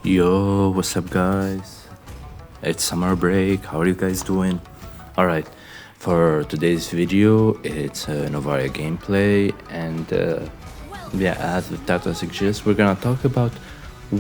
Yo, what's up, guys? It's summer break. How are you guys doing? Alright, for today's video, it's a Novaria gameplay, and as the title suggests, we're gonna talk about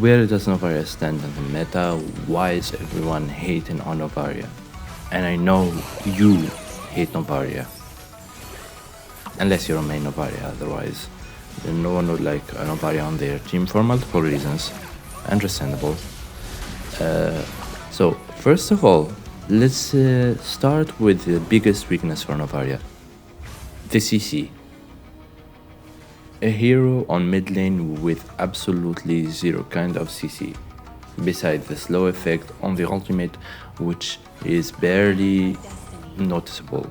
where does Novaria stand in the meta, why is everyone hating on Novaria. And I know you hate Novaria. Unless you're a main Novaria, otherwise, then no one would like a Novaria on their team for multiple reasons. Understandable. So first of all, let's start with the biggest weakness for Novaria, the CC. A hero on mid lane with absolutely zero kind of CC, besides the slow effect on the ultimate, which is barely noticeable.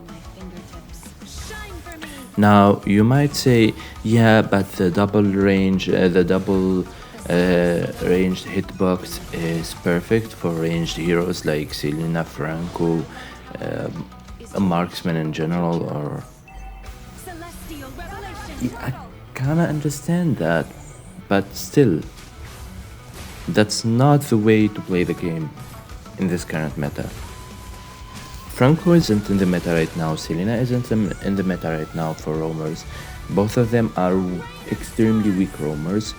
Now you might say, yeah, but the double ranged hitbox is perfect for ranged heroes like Selena, Franco, a marksman in general, or... I kinda understand that, but still, that's not the way to play the game in this current meta. Franco isn't in the meta right now, Selena isn't in the meta right now for roamers. Both of them are extremely weak roamers.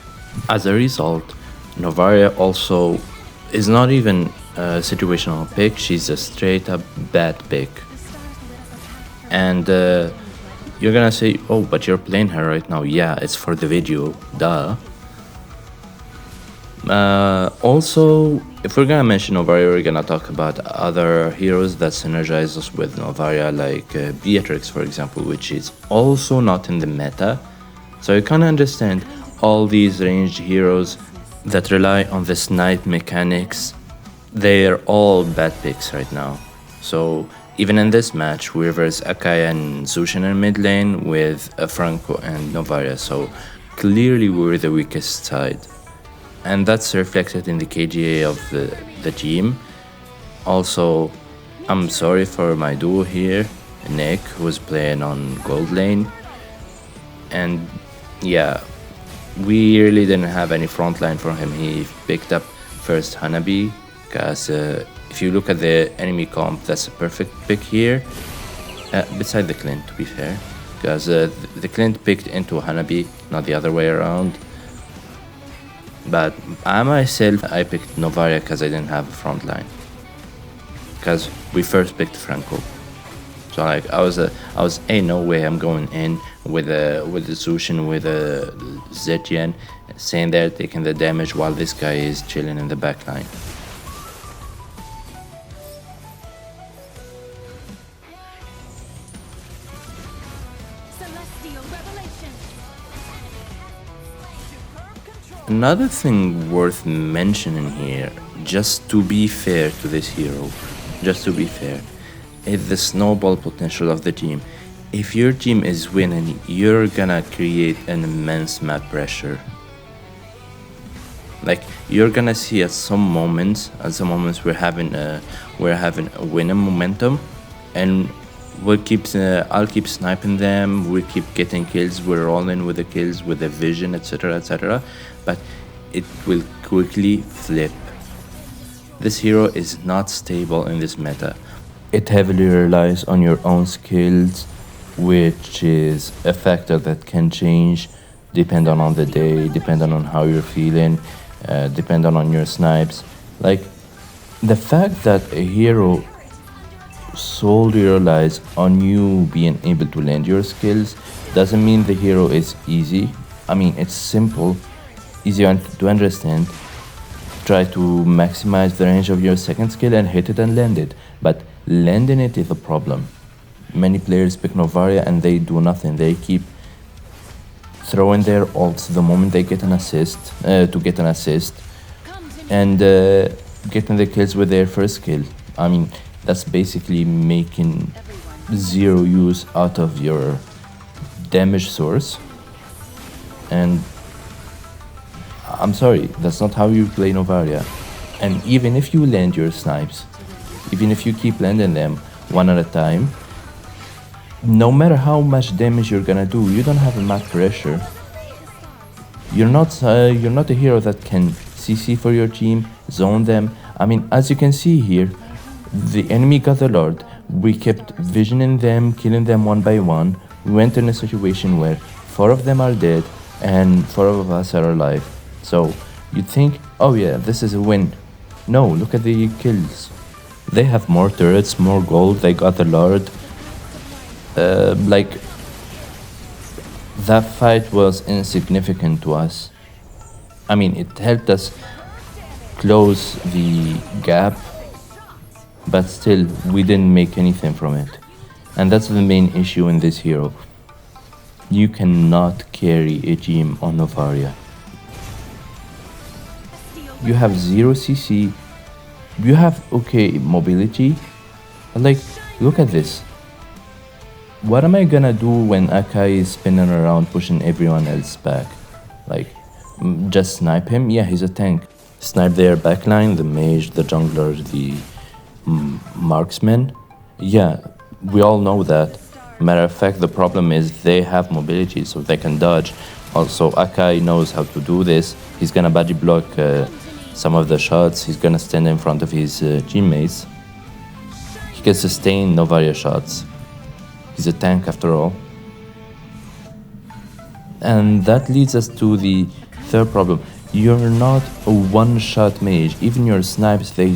As a result, Novaria also is not even a situational pick, she's a straight up bad pick. And you're gonna say, oh, but you're playing her right now. Yeah, it's for the video, duh. Also, if we're gonna mention Novaria, we're gonna talk about other heroes that synergize us with Novaria, like Beatrix, for example, which is also not in the meta. So you kinda understand all these ranged heroes that rely on the snipe mechanics, they're all bad picks right now. So even in this match, we reverse Akai and Zushin in mid lane with Franco and Novaria, so clearly we're the weakest side. And that's reflected in the KDA of the team. Also, I'm sorry for my duo here, Nick, who's playing on gold lane. And yeah, we really didn't have any frontline for him. He picked up first Hanabi, because if you look at the enemy comp, that's a perfect pick here. Beside the Clint, to be fair, because the Clint picked into Hanabi, not the other way around. But I myself, I picked Novaria because I didn't have a front line. Because we first picked Franco. So like I was hey, no way I'm going in with the Zushin, with a Zetian, staying there taking the damage while this guy is chilling in the back line. Another thing worth mentioning here, just to be fair to this hero, is the snowball potential of the team. If your team is winning, you're gonna create an immense map pressure. Like, you're gonna see at some moments we're having a winning momentum, and I'll keep sniping them, we keep getting kills, we're rolling with the kills, with the vision, etc, etc. But it will quickly flip. This hero is not stable in this meta. It heavily relies on your own skills, which is a factor that can change depending on the day, depending on how you're feeling, depending on your snipes. Like, the fact that a hero solely relies on you being able to land your skills doesn't mean the hero is easy. I mean, it's simple, easy to understand. Try to maximize the range of your second skill and hit it and land it, but landing it is a problem. Many players pick Novaria and they do nothing. They keep throwing their ults the moment they get an assist, and getting the kills with their first skill. I mean, that's basically making zero use out of your damage source. And I'm sorry, that's not how you play Novaria. And even if you land your snipes, even if you keep landing them one at a time, no matter how much damage you're gonna do, you don't have a map pressure. You're not a hero that can CC for your team, zone them. I mean, as you can see here, the enemy got the Lord. We kept visioning them, killing them one by one. We went in a situation where 4 of them are dead and 4 of us are alive. So you'd think, oh yeah, this is a win. No, look at the kills. They have more turrets, more gold, they got the Lord. Like, that fight was insignificant to us. I mean, it helped us close the gap, but still, we didn't make anything from it. And that's the main issue in this hero. You cannot carry a team on Novaria. You have 0 CC, you have okay mobility, but like, look at this. What am I gonna do when Akai is spinning around pushing everyone else back? Like, just snipe him? Yeah, he's a tank. Snipe their backline, the mage, the jungler, the marksman? Yeah, we all know that. Matter of fact, the problem is they have mobility, so they can dodge. Also, Akai knows how to do this. He's gonna body block some of the shots. He's gonna stand in front of his teammates. He can sustain Novaria shots. He's a tank after all. And that leads us to the third problem. You're not a one-shot mage. Even your snipes, they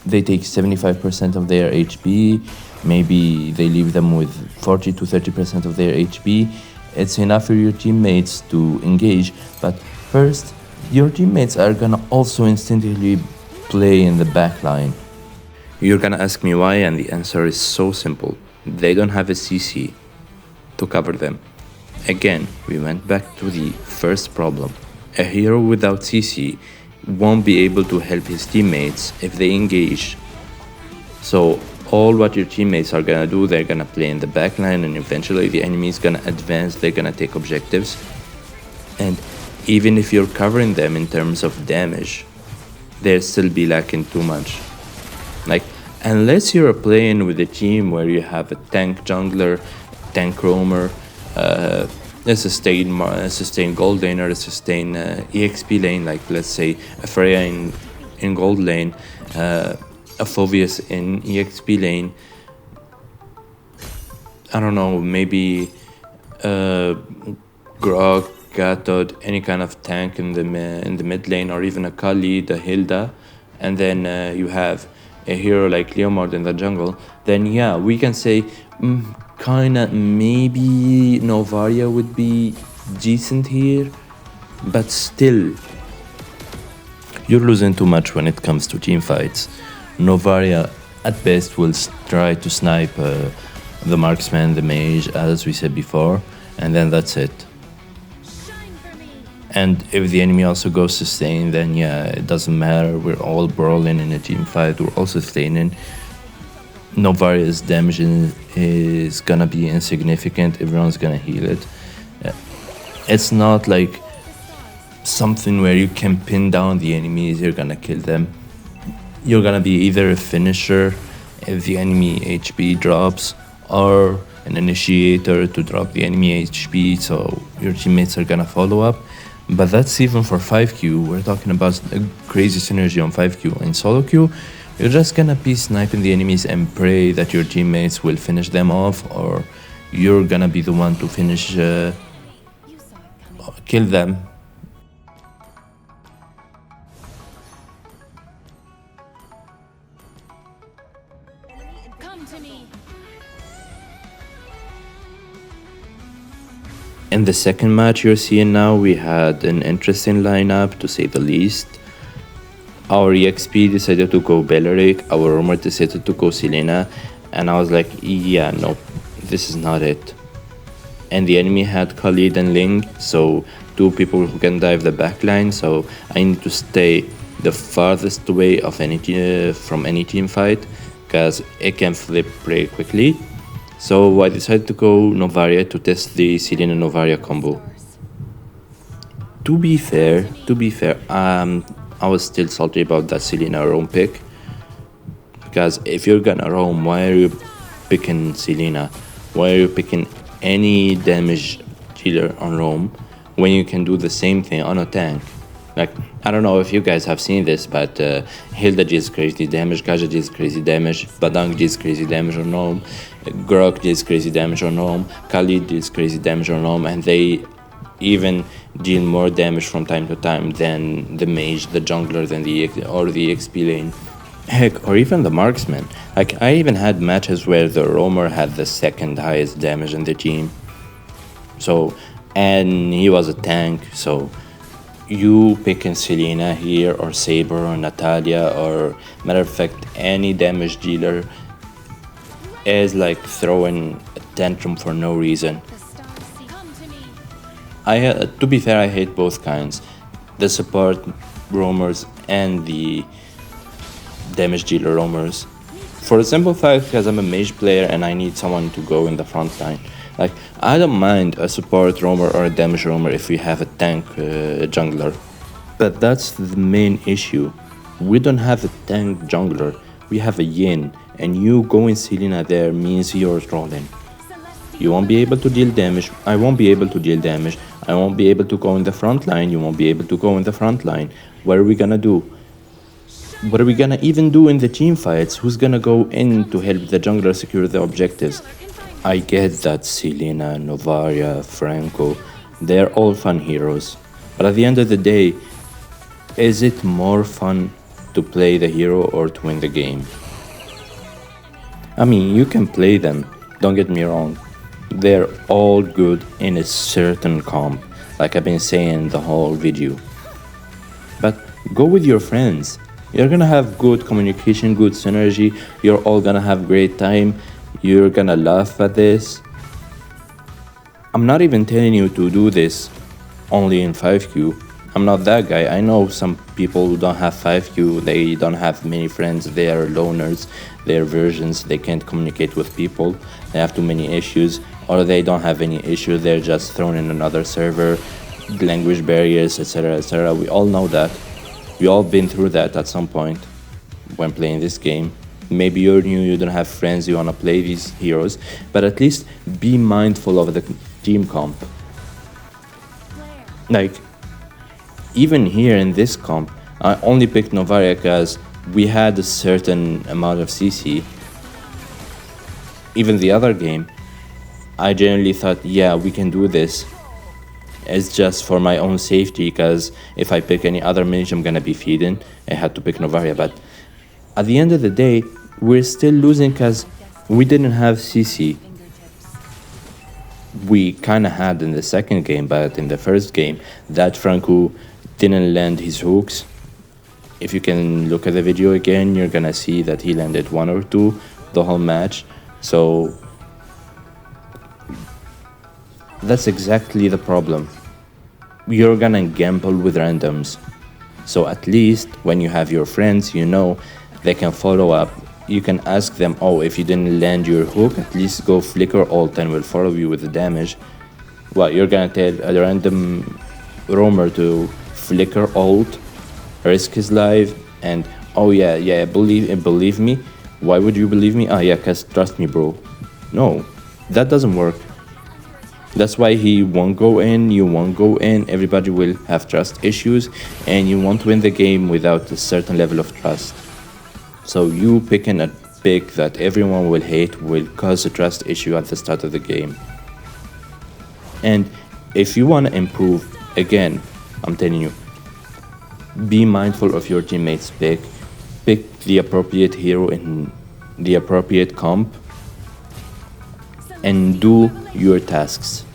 take 75% of their HP. Maybe they leave them with 40 to 30% of their HP. It's enough for your teammates to engage, but first, your teammates are gonna also instinctively play in the backline. You're gonna ask me why, and the answer is so simple. They don't have a CC to cover them. Again, we went back to the first problem. A hero without CC won't be able to help his teammates if they engage. So all what your teammates are gonna do, they're gonna play in the backline, and eventually the enemy is gonna advance, they're gonna take objectives. And even if you're covering them in terms of damage, they'll still be lacking too much. Like, unless you're playing with a team where you have a tank jungler, tank roamer, a sustained gold laner, a sustained EXP lane, like let's say a Freya in gold lane, a Phoveus in EXP lane, I don't know, maybe Grog, Gatod, any kind of tank in the mid lane, or even a Kali, a Hilda, and then you have a hero like Leomord in the jungle, then yeah, we can say kinda maybe Novaria would be decent here, but still, you're losing too much when it comes to team fights. Novaria at best will try to snipe the marksman, the mage, as we said before, and then that's it. And if the enemy also goes sustain, then yeah, it doesn't matter. We're all brawling in a team fight. We're all sustaining. Novaria's damage is gonna be insignificant. Everyone's gonna heal it. It's not like something where you can pin down the enemies. You're gonna kill them. You're gonna be either a finisher if the enemy HP drops, or an initiator to drop the enemy HP, so your teammates are gonna follow up. But that's even for 5Q. We're talking about a crazy synergy on 5Q. In solo queue, you're just gonna be sniping the enemies and pray that your teammates will finish them off, or you're gonna be the one to finish, kill them. Come to me. In the second match you're seeing now, we had an interesting lineup, to say the least. Our EXP decided to go Belleric, our roamer decided to go Selena, and I was like, yeah, no, this is not it. And the enemy had Khalid and Ling, so two people who can dive the backline, so I need to stay the farthest away of from any team fight, because it can flip pretty quickly. So I decided to go Novaria to test the Selena Novaria combo. To be fair, I was still salty about that Selena roam pick, because if you're gonna roam, why are you picking Selena? Why are you picking any damage dealer on roam when you can do the same thing on a tank? Like, I don't know if you guys have seen this, but Hilda deals crazy damage, Kaja deals crazy damage, Badang deals crazy damage on Gnome, Grok deals crazy damage on Gnome, Khalid deals crazy damage on Gnome, and they even deal more damage from time to time than the Mage, the Jungler, than the XP lane. Heck, or even the Marksman. Like, I even had matches where the Roamer had the second highest damage in the team. So, and he was a tank, so you picking Selena here, or Saber, or Natalia, or matter of fact, any damage dealer is like throwing a tantrum for no reason. To be fair, I hate both kinds, the support roamers and the damage dealer roamers. For the simple fact, because I'm a mage player and I need someone to go in the front line. Like, I don't mind a support roamer or a damage roamer if we have a tank jungler. But that's the main issue. We don't have a tank jungler, we have a Yin, and you going Selena there means you're trolling. You won't be able to deal damage, I won't be able to deal damage, I won't be able to go in the front line, you won't be able to go in the front line. What are we gonna do? What are we gonna even do in the team fights? Who's gonna go in to help the jungler secure the objectives? I get that Selena, Novaria, Franco, they're all fun heroes. But at the end of the day, is it more fun to play the hero or to win the game? I mean, you can play them, don't get me wrong. They're all good in a certain comp, like I've been saying the whole video. But go with your friends. You're gonna have good communication, good synergy, you're all gonna have great time, you're gonna laugh at this. I'm not even telling you to do this only in 5Q. I'm not that guy. I know some people who don't have 5Q, they don't have many friends, they are loners, they're virgins, they can't communicate with people, they have too many issues, or they don't have any issue, they're just thrown in another server, language barriers, etc., etc. We all know that. We all been through that at some point when playing this game. Maybe you're new, you don't have friends, you wanna play these heroes, but at least be mindful of the team comp. Like, even here in this comp, I only picked Novaria because we had a certain amount of CC. Even the other game, I generally thought, yeah, we can do this. It's just for my own safety, because if I pick any other mage, I'm gonna be feeding. I had to pick Novaria, but at the end of the day, we're still losing because we didn't have CC. We kinda had in the second game, but in the first game, that Franco didn't land his hooks. If you can look at the video again, you're gonna see that he landed one or two the whole match. So that's exactly the problem. You're gonna gamble with randoms. So at least when you have your friends, you know they can follow up. You can ask them, oh, if you didn't land your hook, at least go flicker ult and we'll follow you with the damage. Well, you're gonna tell a random roamer to flicker ult, risk his life, and oh yeah, believe me. Why would you believe me? Ah yeah, cause trust me, bro. No, that doesn't work. That's why he won't go in, you won't go in, everybody will have trust issues, and you won't win the game without a certain level of trust. So you picking a pick that everyone will hate will cause a trust issue at the start of the game. And if you want to improve, again, I'm telling you, be mindful of your teammates' pick. Pick the appropriate hero in the appropriate comp, and do your tasks.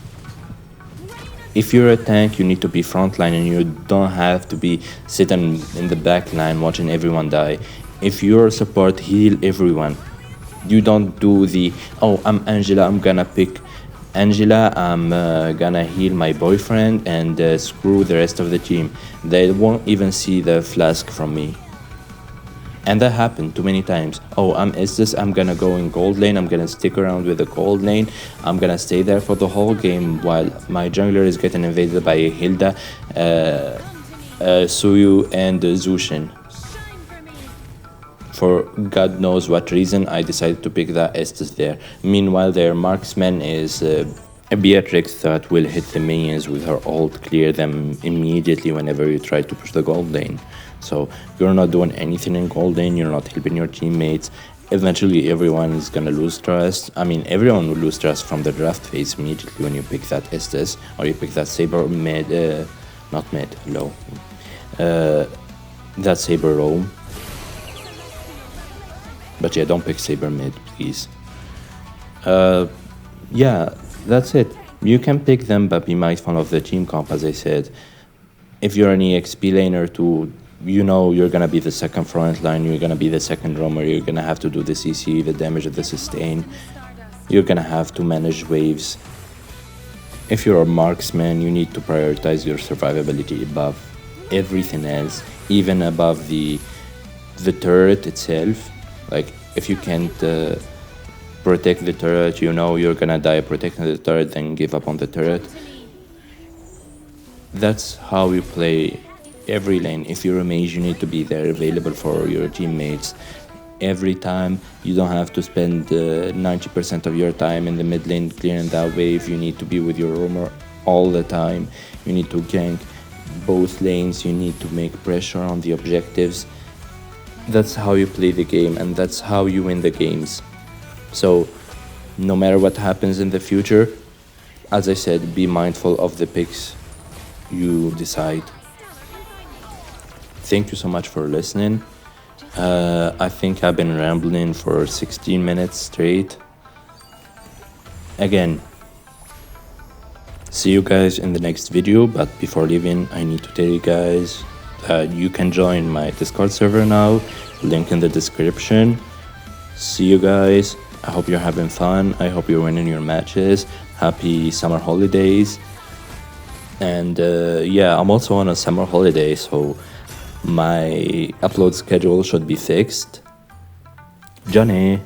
If you're a tank, you need to be frontline and you don't have to be sitting in the back line watching everyone die. If you're a support, heal everyone. You don't do the, oh, I'm Angela, I'm gonna pick Angela, I'm gonna heal my boyfriend and screw the rest of the team. They won't even see the flask from me. And that happened too many times. Oh, I'm Estes, I'm gonna go in gold lane, I'm gonna stick around with the gold lane, I'm gonna stay there for the whole game while my jungler is getting invaded by Hilda, Suyu, and Zushin. For God knows what reason, I decided to pick that Estes there. Meanwhile, their marksman is a Beatrix that will hit the minions with her ult, clear them immediately whenever you try to push the gold lane. So you're not doing anything in gold lane, you're not helping your teammates. Eventually everyone is gonna lose trust. I mean, everyone will lose trust from the draft phase immediately when you pick that Estes or you pick that Saber mid, not mid, low. That Saber roam. But yeah, don't pick Saber mid, please. Yeah, that's it. You can pick them, but be mindful of the team comp, as I said. If you're an EXP laner too, you know you're gonna be the second front line, you're gonna be the second roamer, you're gonna have to do the CC, the damage, the sustain. You're gonna have to manage waves. If you're a marksman, you need to prioritize your survivability above everything else, even above the turret itself. Like, if you can't protect the turret, you know you're gonna die protecting the turret, then give up on the turret. That's how you play every lane. If you're a mage, you need to be there available for your teammates every time. You don't have to spend 90% of your time in the mid lane clearing that wave. You need to be with your roamer all the time. You need to gank both lanes. You need to make pressure on the objectives. That's how you play the game, and that's how you win the games. So no matter what happens in the future, as I said, be mindful of the picks you decide. Thank you so much for listening. I think I've been rambling for 16 minutes straight. Again, see you guys in the next video, but before leaving, I need to tell you guys that you can join my Discord server now, link in the description. See you guys. I hope you're having fun. I hope you're winning your matches. Happy summer holidays. And yeah, I'm also on a summer holiday, so my upload schedule should be fixed. Johnny.